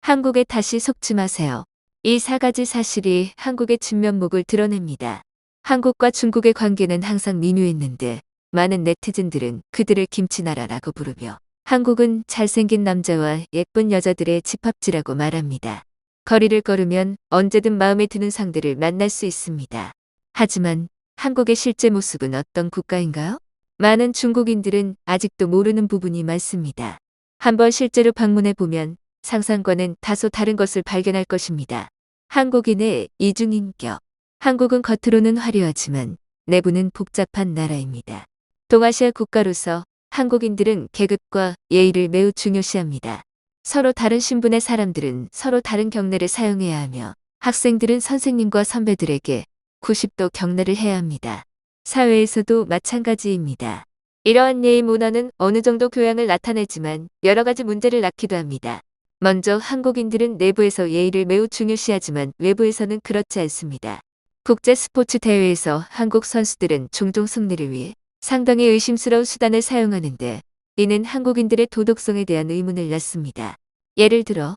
한국에 다시 속지 마세요. 이 4가지 사실이 한국의 진면목을 드러냅니다. 한국과 중국의 관계는 항상 미묘했는데 많은 네티즌들은 그들을 김치나라라고 부르며 한국은 잘생긴 남자와 예쁜 여자들의 집합지라고 말합니다. 거리를 걸으면 언제든 마음에 드는 상대를 만날 수 있습니다. 하지만 한국의 실제 모습은 어떤 국가인가요? 많은 중국인들은 아직도 모르는 부분이 많습니다. 한번 실제로 방문해 보면 상상과는 다소 다른 것을 발견할 것입니다. 한국인의 이중인격. 한국은 겉으로는 화려하지만 내부는 복잡한 나라입니다. 동아시아 국가로서 한국인들은 계급과 예의를 매우 중요시합니다. 서로 다른 신분의 사람들은 서로 다른 경례를 사용해야 하며 학생들은 선생님과 선배들에게 90도 경례를 해야 합니다. 사회에서도 마찬가지입니다. 이러한 예의 문화는 어느 정도 교양을 나타내지만 여러 가지 문제를 낳기도 합니다. 먼저 한국인들은 내부에서 예의를 매우 중요시하지만 외부에서는 그렇지 않습니다. 국제 스포츠 대회에서 한국 선수들은 종종 승리를 위해 상당히 의심스러운 수단을 사용하는데 이는 한국인들의 도덕성에 대한 의문을 낳습니다. 예를 들어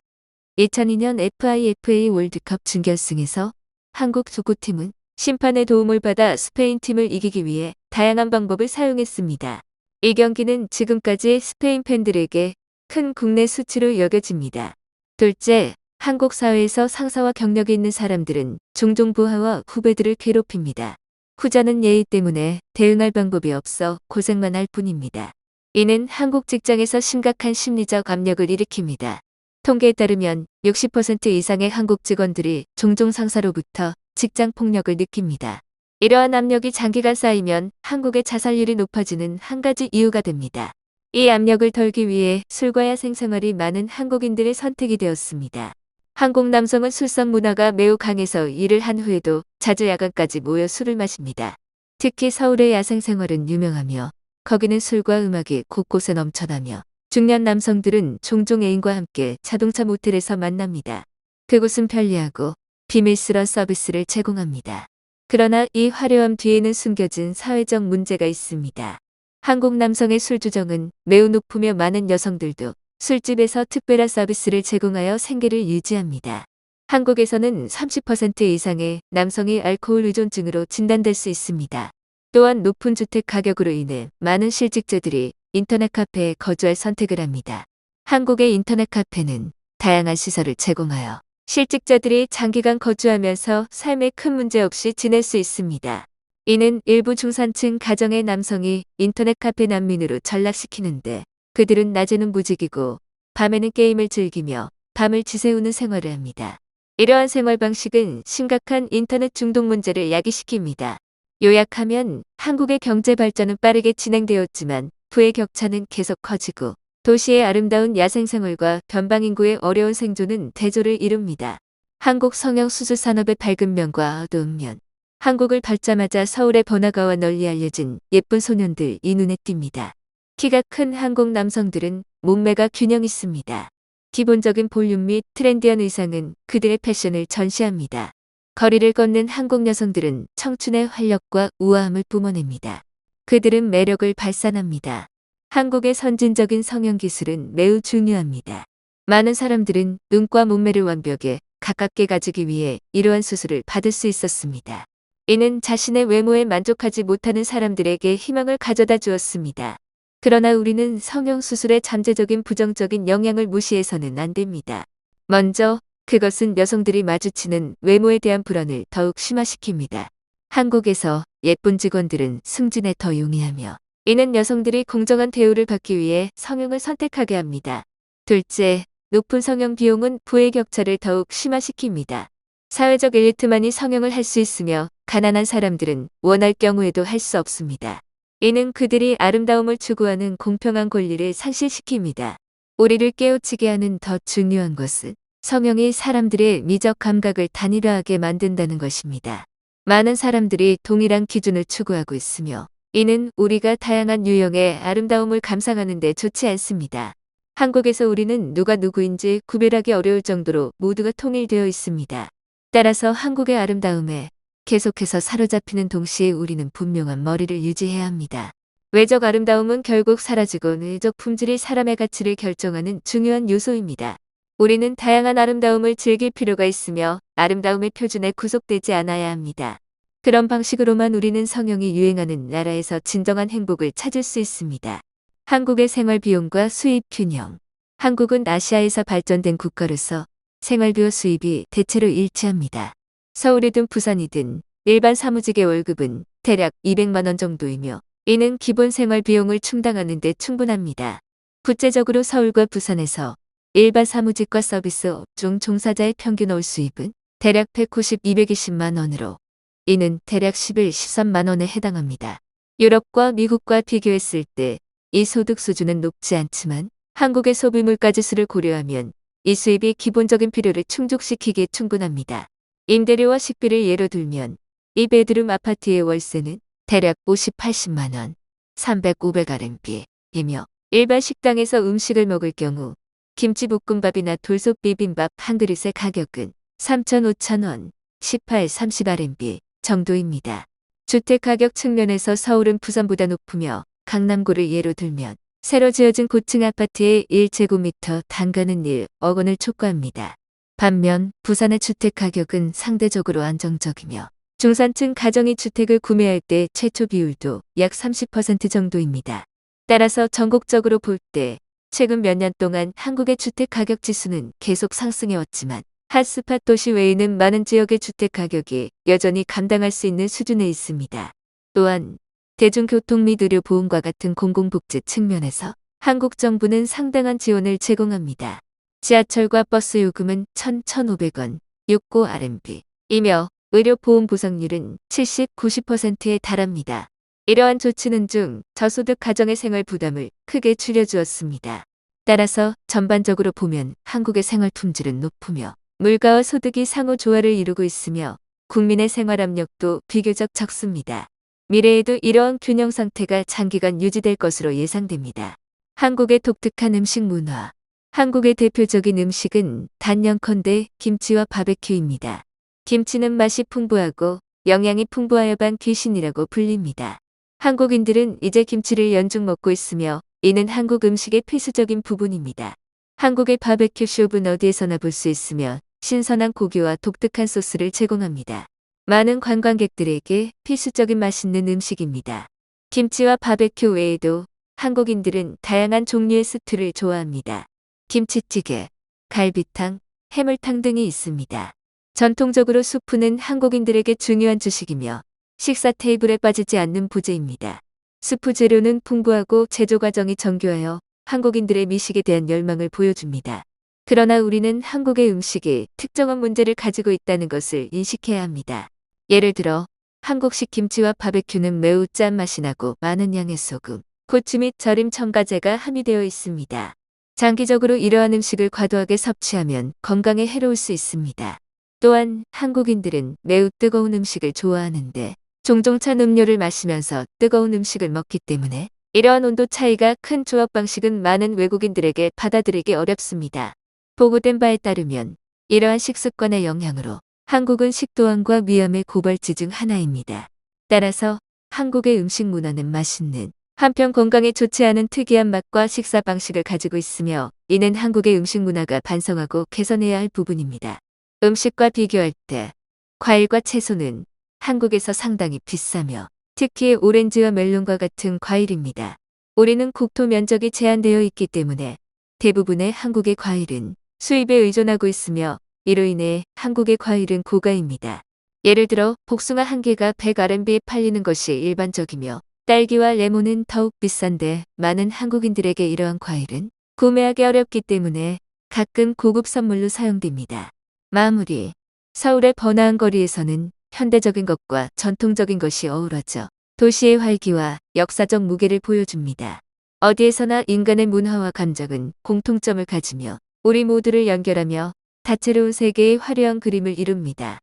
2002년 FIFA 월드컵 준결승에서 한국 축구팀은 심판의 도움을 받아 스페인 팀을 이기기 위해 다양한 방법을 사용했습니다. 이 경기는 지금까지 스페인 팬들에게 큰 국내 수치로 여겨집니다. 둘째, 한국 사회에서 상사와 경력이 있는 사람들은 종종 부하와 후배들을 괴롭힙니다. 후자는 예의 때문에 대응할 방법이 없어 고생만 할 뿐입니다. 이는 한국 직장에서 심각한 심리적 압력을 일으킵니다. 통계에 따르면 60% 이상의 한국 직원들이 종종 상사로부터 직장 폭력을 느낍니다. 이러한 압력이 장기간 쌓이면 한국의 자살률이 높아지는 한 가지 이유가 됩니다. 이 압력을 덜기 위해 술과 야생 생활이 많은 한국인들의 선택이 되었습니다. 한국 남성은 술성 문화가 매우 강해서 일을 한 후에도 자주 야간까지 모여 술을 마십니다. 특히 서울의 야생 생활은 유명하며 거기는 술과 음악이 곳곳에 넘쳐나며 중년 남성들은 종종 애인과 함께 자동차 모텔에서 만납니다. 그곳은 편리하고 비밀스러운 서비스를 제공합니다. 그러나 이 화려함 뒤에는 숨겨진 사회적 문제가 있습니다. 한국 남성의 술주정은 매우 높으며 많은 여성들도 술집에서 특별한 서비스를 제공하여 생계를 유지합니다. 한국에서는 30% 이상의 남성이 알코올 의존증으로 진단될 수 있습니다. 또한 높은 주택 가격으로 인해 많은 실직자들이 인터넷 카페에 거주할 선택을 합니다. 한국의 인터넷 카페는 다양한 시설을 제공하여 실직자들이 장기간 거주하면서 삶에 큰 문제 없이 지낼 수 있습니다. 이는 일부 중산층 가정의 남성이 인터넷 카페 난민으로 전락시키는데 그들은 낮에는 무직이고 밤에는 게임을 즐기며 밤을 지새우는 생활을 합니다. 이러한 생활 방식은 심각한 인터넷 중독 문제를 야기시킵니다. 요약하면 한국의 경제 발전은 빠르게 진행되었지만 부의 격차는 계속 커지고 도시의 아름다운 야생생활과 변방인구의 어려운 생존은 대조를 이룹니다. 한국 성형수술 산업의 밝은 면과 어두운 면. 한국을 밟자마자 서울의 번화가와 널리 알려진 예쁜 소년들 이 눈에 띕니다. 키가 큰 한국 남성들은 몸매가 균형 있습니다. 기본적인 볼륨 및 트렌디한 의상은 그들의 패션을 전시합니다. 거리를 걷는 한국 여성들은 청춘의 활력과 우아함을 뿜어냅니다. 그들은 매력을 발산합니다. 한국의 선진적인 성형 기술은 매우 중요합니다. 많은 사람들은 눈과 몸매를 완벽에 가깝게 가지기 위해 이러한 수술을 받을 수 있었습니다. 이는 자신의 외모에 만족하지 못하는 사람들에게 희망을 가져다 주었습니다. 그러나 우리는 성형수술의 잠재적인 부정적인 영향을 무시해서는 안 됩니다. 먼저 그것은 여성들이 마주치는 외모에 대한 불안을 더욱 심화시킵니다. 한국에서 예쁜 직원들은 승진에 더 용이하며 이는 여성들이 공정한 대우를 받기 위해 성형을 선택하게 합니다. 둘째, 높은 성형 비용은 부의 격차를 더욱 심화시킵니다. 사회적 엘리트만이 성형을 할 수 있으며 가난한 사람들은 원할 경우에도 할 수 없습니다. 이는 그들이 아름다움을 추구하는 공평한 권리를 상실시킵니다. 우리를 깨우치게 하는 더 중요한 것은 성형이 사람들의 미적 감각을 단일화하게 만든다는 것입니다. 많은 사람들이 동일한 기준을 추구하고 있으며 이는 우리가 다양한 유형의 아름다움을 감상하는 데 좋지 않습니다. 한국에서 우리는 누가 누구인지 구별하기 어려울 정도로 모두가 통일되어 있습니다. 따라서 한국의 아름다움에 계속해서 사로잡히는 동시에 우리는 분명한 머리를 유지해야 합니다. 외적 아름다움은 결국 사라지고 내적 품질이 사람의 가치를 결정하는 중요한 요소입니다. 우리는 다양한 아름다움을 즐길 필요가 있으며 아름다움의 표준에 구속되지 않아야 합니다. 그런 방식으로만 우리는 성형이 유행하는 나라에서 진정한 행복을 찾을 수 있습니다. 한국의 생활 비용과 수입 균형. 한국은 아시아에서 발전된 국가로서 생활비와 수입이 대체로 일치합니다. 서울이든 부산이든 일반 사무직의 월급은 대략 200만 원 정도이며 이는 기본 생활 비용을 충당하는 데 충분합니다. 구체적으로 서울과 부산에서 일반 사무직과 서비스 업종 종사자의 평균 월 수입은 대략 190, 220만 원으로 이는 대략 11, 13만 원에 해당합니다. 유럽과 미국과 비교했을 때 이 소득 수준은 높지 않지만 한국의 소비 물가 지수를 고려하면 이 수입이 기본적인 필요를 충족시키기에 충분합니다. 임대료와 식비를 예로 들면 이 베드룸 아파트의 월세는 대략 50, 80만 원, 300, 500RMB이며 일반 식당에서 음식을 먹을 경우 김치볶음밥이나 돌솥 비빔밥 한 그릇의 가격은 3천, 5천 원, 18, 30RMB 정도입니다. 주택가격 측면에서 서울은 부산보다 높으며 강남구를 예로 들면 새로 지어진 고층 아파트의 1제곱미터 단가는 1억 원을 촉구합니다. 반면 부산의 주택가격은 상대적으로 안정적이며 중산층 가정이 주택을 구매할 때 최초 비율도 약 30% 정도입니다. 따라서 전국적으로 볼 때 최근 몇 년 동안 한국의 주택가격 지수는 계속 상승해왔지만 핫스팟 도시 외에는 많은 지역의 주택가격이 여전히 감당할 수 있는 수준에 있습니다. 또한 대중교통 및 의료보험과 같은 공공복지 측면에서 한국 정부는 상당한 지원을 제공합니다. 지하철과 버스 요금은 1,500원, 69RMB이며 의료보험 보상률은 70, 90%에 달합니다. 이러한 조치는 중 저소득 가정의 생활 부담을 크게 줄여주었습니다. 따라서 전반적으로 보면 한국의 생활 품질은 높으며 물가와 소득이 상호 조화를 이루고 있으며 국민의 생활 압력도 비교적 적습니다. 미래에도 이러한 균형 상태가 장기간 유지될 것으로 예상됩니다. 한국의 독특한 음식 문화. 한국의 대표적인 음식은 단연컨대 김치와 바베큐입니다. 김치는 맛이 풍부하고 영양이 풍부하여 반 귀신이라고 불립니다. 한국인들은 이제 김치를 연중 먹고 있으며 이는 한국 음식의 필수적인 부분입니다. 한국의 바베큐 숍은 어디에서나 볼 수 있으며 신선한 고기와 독특한 소스를 제공합니다. 많은 관광객들에게 필수적인 맛있는 음식입니다. 김치와 바베큐 외에도 한국인들은 다양한 종류의 스튜를 좋아합니다. 김치찌개, 갈비탕, 해물탕 등이 있습니다. 전통적으로 수프는 한국인들에게 중요한 주식이며 식사 테이블에 빠지지 않는 부재입니다. 수프 재료는 풍부하고 제조 과정이 정교하여 한국인들의 미식에 대한 열망을 보여줍니다. 그러나 우리는 한국의 음식이 특정한 문제를 가지고 있다는 것을 인식해야 합니다. 예를 들어 한국식 김치와 바베큐는 매우 짠맛이 나고 많은 양의 소금, 고추 및 절임 첨가제가 함유되어 있습니다. 장기적으로 이러한 음식을 과도하게 섭취하면 건강에 해로울 수 있습니다. 또한 한국인들은 매우 뜨거운 음식을 좋아하는데 종종 찬 음료를 마시면서 뜨거운 음식을 먹기 때문에 이러한 온도 차이가 큰 조합 방식은 많은 외국인들에게 받아들이기 어렵습니다. 보고된 바에 따르면 이러한 식습관의 영향으로 한국은 식도암과 위암의 고발지 중 하나입니다. 따라서 한국의 음식 문화는 맛있는 한편 건강에 좋지 않은 특이한 맛과 식사 방식을 가지고 있으며 이는 한국의 음식 문화가 반성하고 개선해야 할 부분입니다. 음식과 비교할 때 과일과 채소는 한국에서 상당히 비싸며 특히 오렌지와 멜론과 같은 과일입니다. 우리는 국토 면적이 제한되어 있기 때문에 대부분의 한국의 과일은 수입에 의존하고 있으며 이로 인해 한국의 과일은 고가입니다. 예를 들어 복숭아 한 개가 100RMB에 팔리는 것이 일반적이며 딸기와 레몬은 더욱 비싼데 많은 한국인들에게 이러한 과일은 구매하기 어렵기 때문에 가끔 고급 선물로 사용됩니다. 마무리. 서울의 번화한 거리에서는 현대적인 것과 전통적인 것이 어우러져 도시의 활기와 역사적 무게를 보여줍니다. 어디에서나 인간의 문화와 감정은 공통점을 가지며 우리 모두를 연결하며 다채로운 세계의 화려한 그림을 이룹니다.